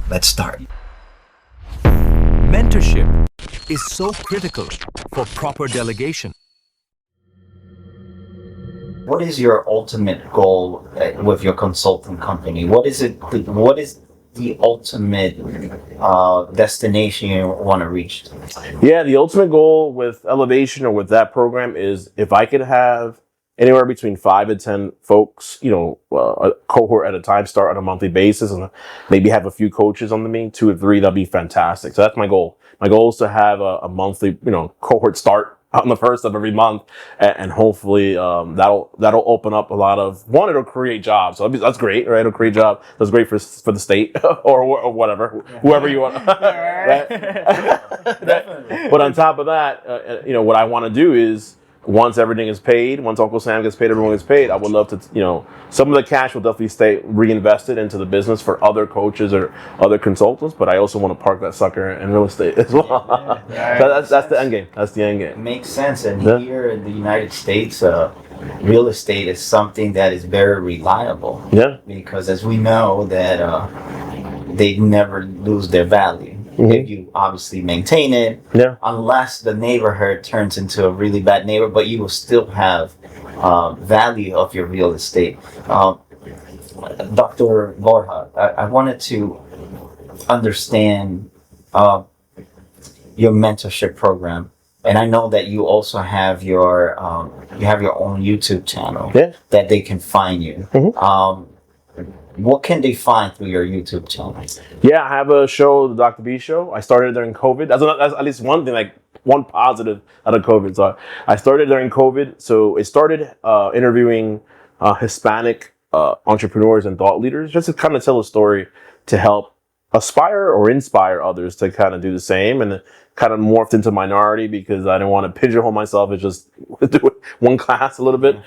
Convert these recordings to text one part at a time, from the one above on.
Let's start. Mentorship is so critical for proper delegation. What is your ultimate goal with your consulting company? What is it? What is the ultimate destination you want to reach? Yeah, the ultimate goal with Elevation or with that program is if I could have anywhere between 5 and 10 folks, a cohort at a time, start on a monthly basis, and maybe have a few coaches under me, 2 or 3, that'd be fantastic. So that's my goal. My goal is to have a monthly, cohort start on the first of every month, and hopefully that'll open up a lot of it'll create jobs. So that's great, right? It'll create jobs. That's great for the state or whatever, whoever you want. Right? But on top of that, what I want to do is once everything is paid, once Uncle Sam gets paid, everyone gets paid. I would love to, some of the cash will definitely stay reinvested into the business for other coaches or other consultants. But I also want to park that sucker in real estate as well. So that's the end game. That's the end game. It makes sense. And here in the United States, real estate is something that is very reliable. Yeah. Because as we know that they never lose their value. Mm-hmm. If you obviously maintain it, unless the neighborhood turns into a really bad neighbor, but you will still have value of your real estate. Dr. Borja, I wanted to understand your mentorship program, and I know that you also have your own YouTube channel that they can find you. Mm-hmm. What can they find through your YouTube channel? Yeah, I have a show, the Dr. B Show. I started during COVID. That's at least one thing, like one positive out of COVID. So I started during COVID. So it started interviewing Hispanic entrepreneurs and thought leaders, just to kind of tell a story to help aspire or inspire others to kind of do the same, and kind of morphed into minority because I didn't want to pigeonhole myself and just do one class a little bit.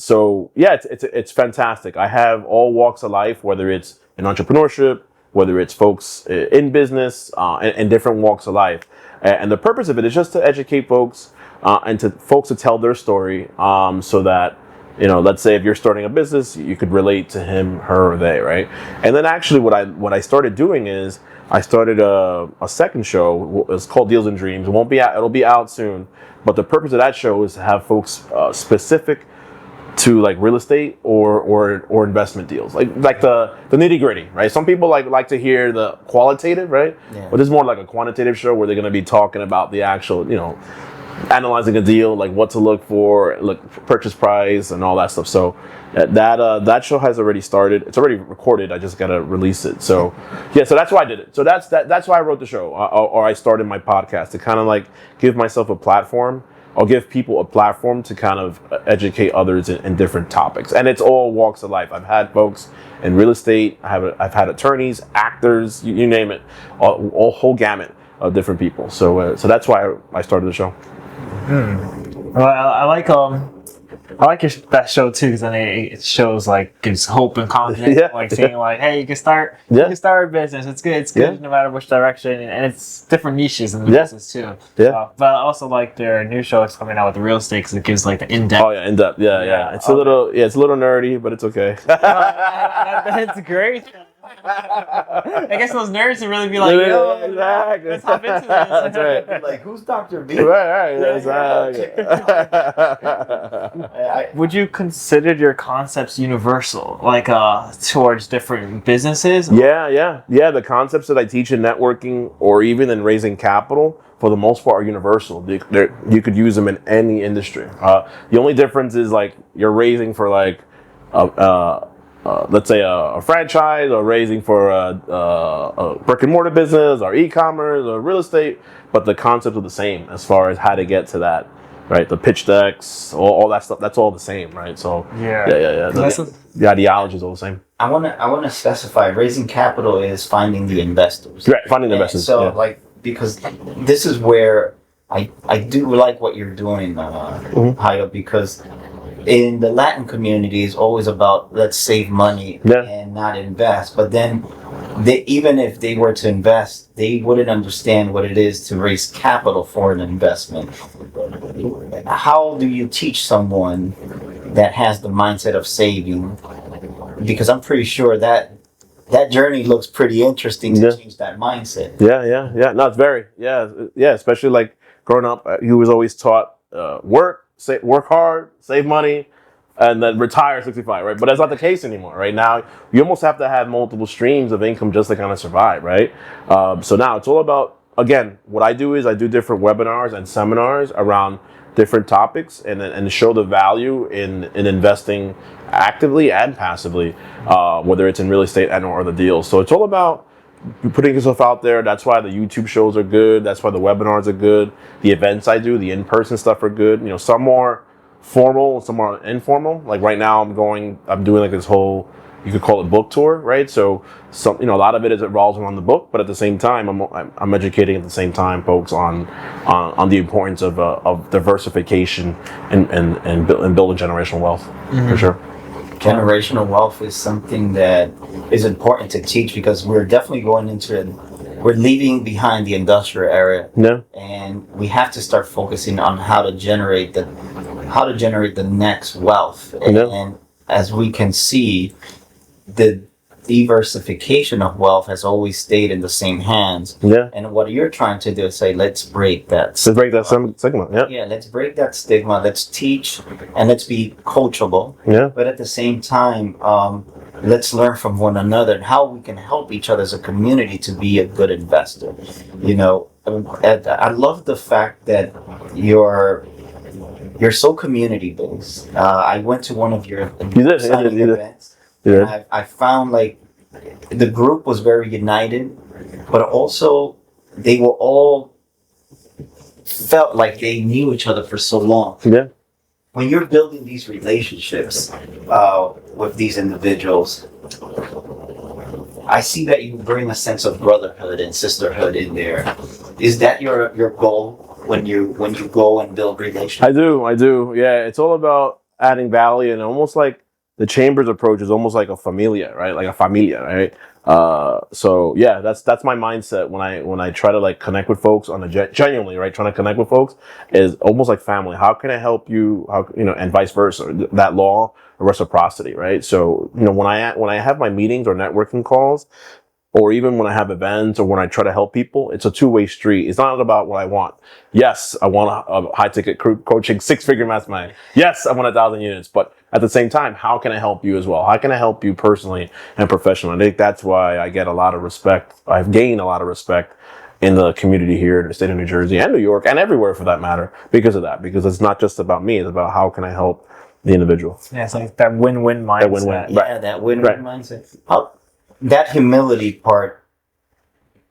So yeah, it's fantastic. I have all walks of life, whether it's in entrepreneurship, whether it's folks in business, and different walks of life. And the purpose of it is just to educate folks and to folks to tell their story, so that let's say if you're starting a business, you could relate to him, her, or they, right? And then actually what I started doing is I started a second show. It's called Deals and Dreams. It'll be out soon. But the purpose of that show is to have folks specific to like real estate or investment deals, like the nitty gritty, right? Some people like to hear the qualitative, right? Yeah. But this is more like a quantitative show where they're going to be talking about the actual, analyzing a deal, like what to look for, purchase price and all that stuff. So that show has already started. It's already recorded. I just gotta release it. So yeah, so that's why I did it. So that's why I wrote the show, or I started my podcast to kind of like give myself a platform, or give people a platform to kind of educate others in different topics. And it's all walks of life. I've had folks in real estate. I've had attorneys, actors, you name it, all whole gamut of different people. So that's why I started the show. Well, I like that show too, because then it shows gives hope and confidence, saying hey, you can start a business. It's good. It's good no matter which direction, and it's different niches in the business too. Yeah. But I also like their new show that's coming out with the real estate, because it gives the in-depth. Oh yeah, in-depth. Yeah. It's a little nerdy, but it's okay. That's great. I guess those nerds would really be like, exactly. Let's hop into this. That's right. Like, who's Dr. B? Right. Exactly. Would you consider your concepts universal, towards different businesses? Yeah. The concepts that I teach in networking or even in raising capital, for the most part, are universal. You could use them in any industry. The only difference is you're raising for let's say a franchise, or raising for a brick and mortar business, or e-commerce, or real estate, but the concepts are the same as far as how to get to that, right? The pitch decks, all that stuff, that's all the same, right? So yeah. The ideology is all the same. I want to specify, raising capital is finding the investors. Right, finding the investors. So because this is where I do like what you're doing, Jairo, because in the Latin community, it's always about let's save money and not invest. But then, even if they were to invest, they wouldn't understand what it is to raise capital for an investment. How do you teach someone that has the mindset of saving? Because I'm pretty sure that that journey looks pretty interesting to change that mindset. Yeah. No, it's very, yeah. Especially like growing up, he was always taught work hard, save money, and then retire 65, right? But that's not the case anymore, right? Now you almost have to have multiple streams of income just to kind of survive, right? So now it's all about, again, what I do is I do different webinars and seminars around different topics and show the value in investing actively and passively, whether it's in real estate and or the deals. So it's all about putting yourself out there. That's why the YouTube shows are good. That's why the webinars are good. The events I do, the in-person stuff are good. You know, some more formal, some more informal. Like right now I'm doing like this whole, you could call it book tour, right? So a lot of it is revolves around the book, but at the same time, I'm educating at the same time folks on the importance of diversification and building generational wealth, for sure. Generational wealth is something that is important to teach because we're definitely we're leaving behind the industrial era. Yeah. And we have to start focusing on how to generate the next wealth. And as we can see, the diversification of wealth has always stayed in the same hands. Yeah. And what you're trying to do is say, let's break that. Stigma. Yeah. Yeah, let's break that stigma. Let's teach and let's be coachable. Yeah. But at the same time, let's learn from one another and how we can help each other as a community to be a good investor. You know, I love the fact that you're so community based. I went to one of your events. Yeah. I found like the group was very united, but also they were all felt like they knew each other for so long. Yeah. When you're building these relationships with these individuals, I see that you bring a sense of brotherhood and sisterhood in there. Is that your goal when you go and build relationships? I do. Yeah, it's all about adding value, and almost like the Chambers approach is almost like a familia, right? Like a familia, right? So yeah, that's my mindset when I try to like connect with folks on a genuinely, right? Trying to connect with folks is almost like family. How can I help you? And vice versa. That law of reciprocity, right? So when I have my meetings or networking calls, or even when I have events or when I try to help people, it's a two-way street. It's not about what I want. Yes, I want a high-ticket coaching, six-figure mastermind. Yes, I want 1,000 units. But at the same time, how can I help you as well? How can I help you personally and professionally? I think that's why I get a lot of respect. I've gained a lot of respect in the community here in the state of New Jersey and New York and everywhere for that matter because of that. Because it's not just about me. It's about how can I help the individual. Yeah, it's like that win-win mindset. That win-win. Yeah, that win-win mindset. That humility part,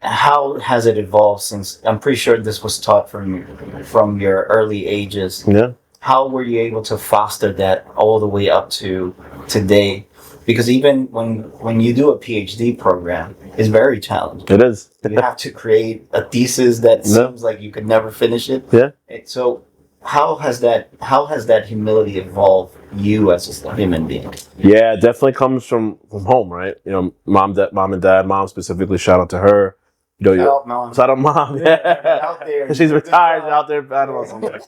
how has it evolved since? I'm pretty sure this was taught from your early ages. Yeah. How were you able to foster that all the way up to today? Because even when you do a PhD program, it's very challenging. It is. You have to create a thesis that seems like you could never finish it. Yeah. So how has that humility evolved you as a human being? Yeah, it definitely comes from home, right? Mom and dad, mom specifically, shout out to her. Shout out mom. Yeah. Out there. She's retired, out there battling something.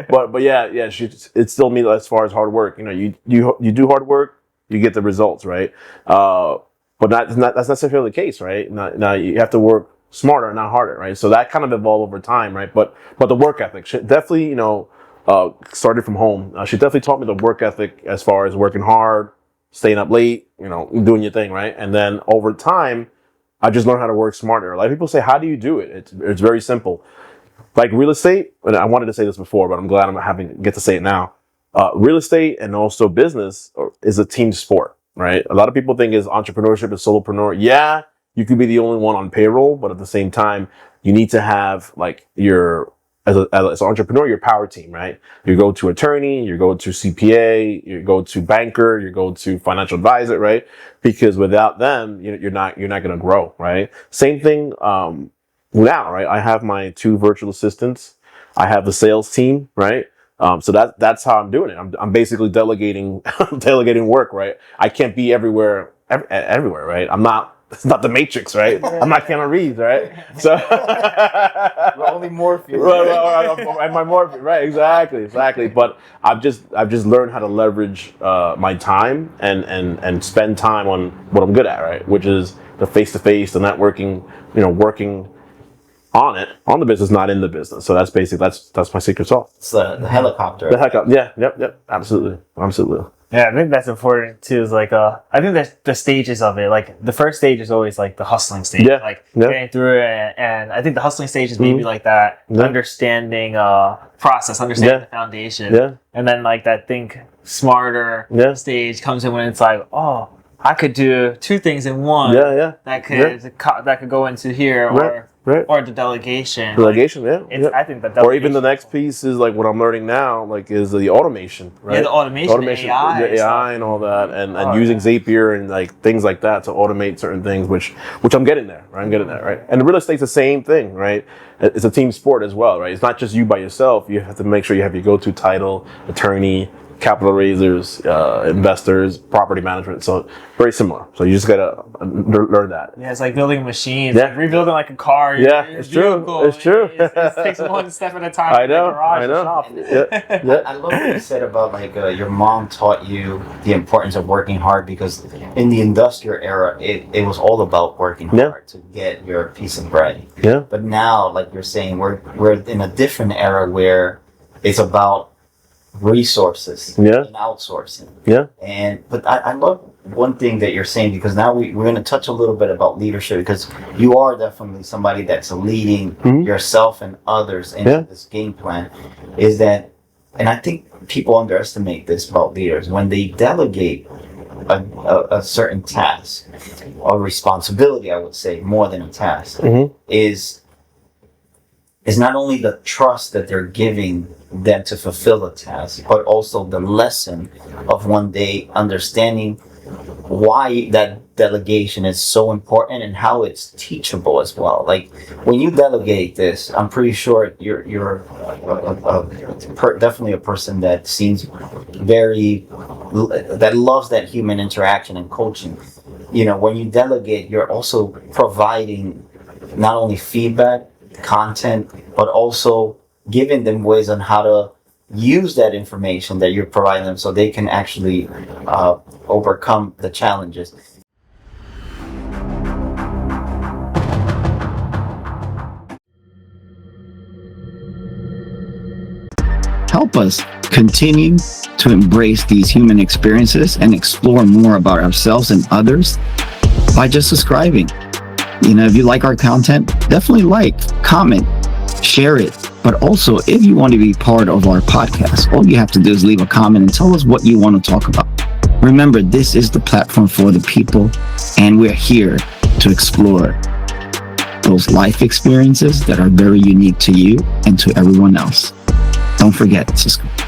But yeah, it's still me as far as hard work. You do hard work, you get the results, right? But that's not necessarily the case, right? Now you have to work smarter, not harder, right? So that kind of evolved over time, right? But the work ethic should definitely, started from home. She definitely taught me the work ethic as far as working hard, staying up late, doing your thing, right? And then over time, I just learned how to work smarter. A lot of people say, how do you do it? It's very simple. Like real estate, and I wanted to say this before, but I'm glad get to say it now. Real estate and also business is a team sport, right? A lot of people think entrepreneurship is solopreneur. Yeah, you could be the only one on payroll, but at the same time, you need to have like as an entrepreneur, your power team, right? You go to attorney, you go to CPA, you go to banker, you go to financial advisor, right? Because without them, you're not going to grow, right? Same thing now, right? I have my 2 virtual assistants. I have the sales team, right? So that's how I'm doing it. I'm basically delegating work, right? I can't be everywhere, right? It's not the Matrix, right? I'm not Keanu Reeves, right? So only Morpheus. And my Morpheus, right? Exactly. But I've just learned how to leverage my time and spend time on what I'm good at, right? Which is the face-to-face, the networking, working on the business, not in the business. So that's basically, that's my secret sauce. It's the helicopter. The helicopter. Yeah. Yep. Absolutely. Yeah, I think that's important too. Is like I think there's the stages of it. Like the first stage is always like the hustling stage, getting through it, and I think the hustling stage is maybe like that understanding process, understanding the foundation, and then like that think smarter stage comes in when it's like, oh, I could do two things in one. That could go into here or the delegation. Delegation, I think that. Or even the next piece is like what I'm learning now, like is the automation, right? Yeah, the automation, the AI and all that, and using Zapier and like things like that to automate certain things, which I'm getting there, right? I'm getting there, right? And the real estate's the same thing, right? It's a team sport as well, right? It's not just you by yourself. You have to make sure you have your go-to title, attorney, capital raisers, investors, property management. So very similar. So you just gotta learn that. Yeah, it's like building machines. Like rebuilding like a car. It's true. It's true. It takes one step at a time. I know. I love what you said about like your mom taught you the importance of working hard, because in the industrial era, it was all about working hard to get your piece of bread. Yeah. But now, like you're saying, we're in a different era where it's about resources and outsourcing. But I love one thing that you're saying, because now we're going to touch a little bit about leadership, because you are definitely somebody that's leading yourself and others into this game plan, is that, and I think people underestimate this about leaders, when they delegate a certain task or responsibility, I would say more than a task, is not only the trust that they're giving them to fulfill a task, but also the lesson of one day understanding why that delegation is so important and how it's teachable as well. Like when you delegate this, I'm pretty sure you're definitely a person that seems that loves that human interaction and coaching. When you delegate, you're also providing not only feedback, content, but also giving them ways on how to use that information that you're providing them so they can actually overcome the challenges. Help us continue to embrace these human experiences and explore more about ourselves and others by just subscribing. If you like our content, definitely comment, share it. But also, if you want to be part of our podcast, all you have to do is leave a comment and tell us what you want to talk about. Remember, this is the platform for the people, and we're here to explore those life experiences that are very unique to you and to everyone else. Don't forget to subscribe.